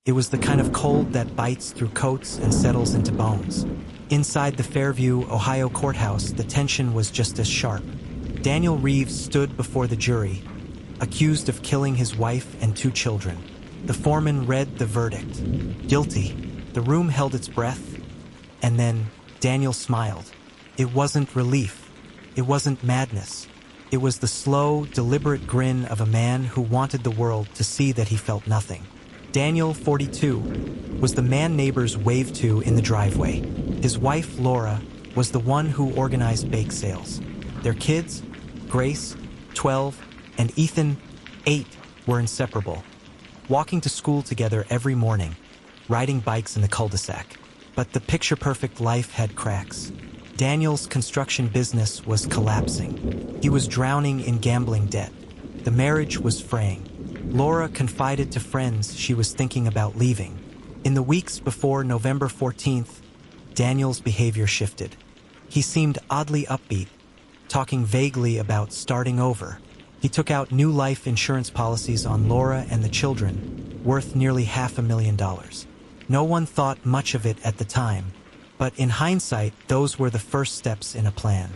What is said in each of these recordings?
It was the kind of cold that bites through coats and settles into bones. Inside the Fairview, Ohio courthouse, the tension was just as sharp. Daniel Reeves stood before the jury, accused of killing his wife and 2 children. The foreman read the verdict. Guilty. The room held its breath, and then Daniel smiled. It wasn't relief. It wasn't madness. It was the slow, deliberate grin of a man who wanted the world to see that he felt nothing. Daniel, 42, was the man neighbors waved to in the driveway. His wife, Laura, was the one who organized bake sales. Their kids, Grace, 12, and Ethan, 8, were inseparable, walking to school together every morning, riding bikes in the cul-de-sac. But the picture-perfect life had cracks. Daniel's construction business was collapsing. He was drowning in gambling debt. The marriage was fraying. Laura confided to friends she was thinking about leaving. In the weeks before November 14th, Daniel's behavior shifted. He seemed oddly upbeat, talking vaguely about starting over. He took out new life insurance policies on Laura and the children, worth nearly $500,000. No one thought much of it at the time, but in hindsight, those were the first steps in a plan.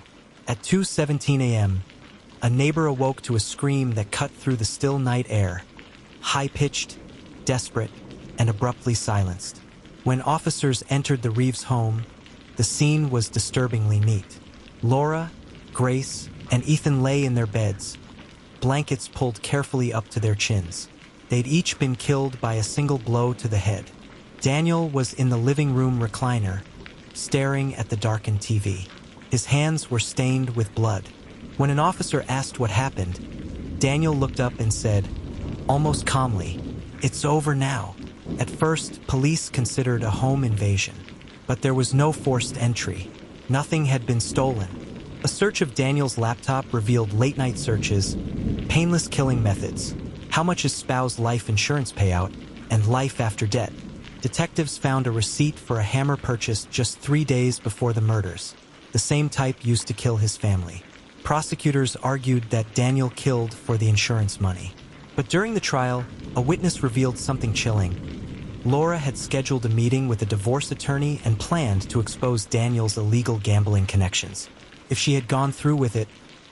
At 2:17 a.m., a neighbor awoke to a scream that cut through the still night air, high-pitched, desperate, and abruptly silenced. When officers entered the Reeves home, the scene was disturbingly neat. Laura, Grace, and Ethan lay in their beds, blankets pulled carefully up to their chins. They'd each been killed by a single blow to the head. Daniel was in the living room recliner, staring at the darkened TV. His hands were stained with blood. When an officer asked what happened, Daniel looked up and said, almost calmly, "It's over now." At first, police considered a home invasion, but there was no forced entry. Nothing had been stolen. A search of Daniel's laptop revealed late-night searches, painless killing methods, how much his spouse's life insurance payout, and life after debt. Detectives found a receipt for a hammer purchased just 3 days before the murders, the same type used to kill his family. Prosecutors argued that Daniel killed for the insurance money. But during the trial, a witness revealed something chilling. Laura had scheduled a meeting with a divorce attorney and planned to expose Daniel's illegal gambling connections. If she had gone through with it,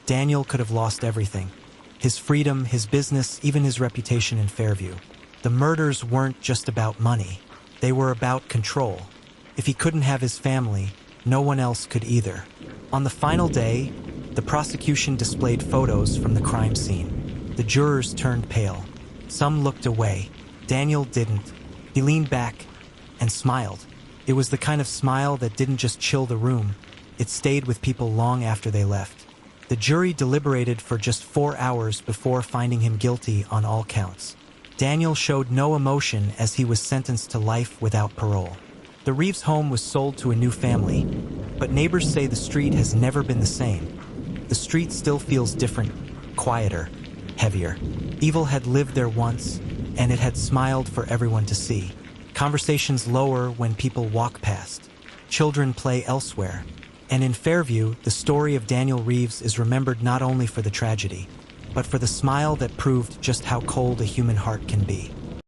Daniel could have lost everything. His freedom, his business, even his reputation in Fairview. The murders weren't just about money. They were about control. If he couldn't have his family, no one else could either. On the final day, the prosecution displayed photos from the crime scene. The jurors turned pale. Some looked away. Daniel didn't. He leaned back and smiled. It was the kind of smile that didn't just chill the room. It stayed with people long after they left. The jury deliberated for just 4 hours before finding him guilty on all counts. Daniel showed no emotion as he was sentenced to life without parole. The Reeves home was sold to a new family, but neighbors say the street has never been the same. The street still feels different, quieter, heavier. Evil had lived there once, and it had smiled for everyone to see. Conversations lower when people walk past. Children play elsewhere. And in Fairview, the story of Daniel Reeves is remembered not only for the tragedy, but for the smile that proved just how cold a human heart can be.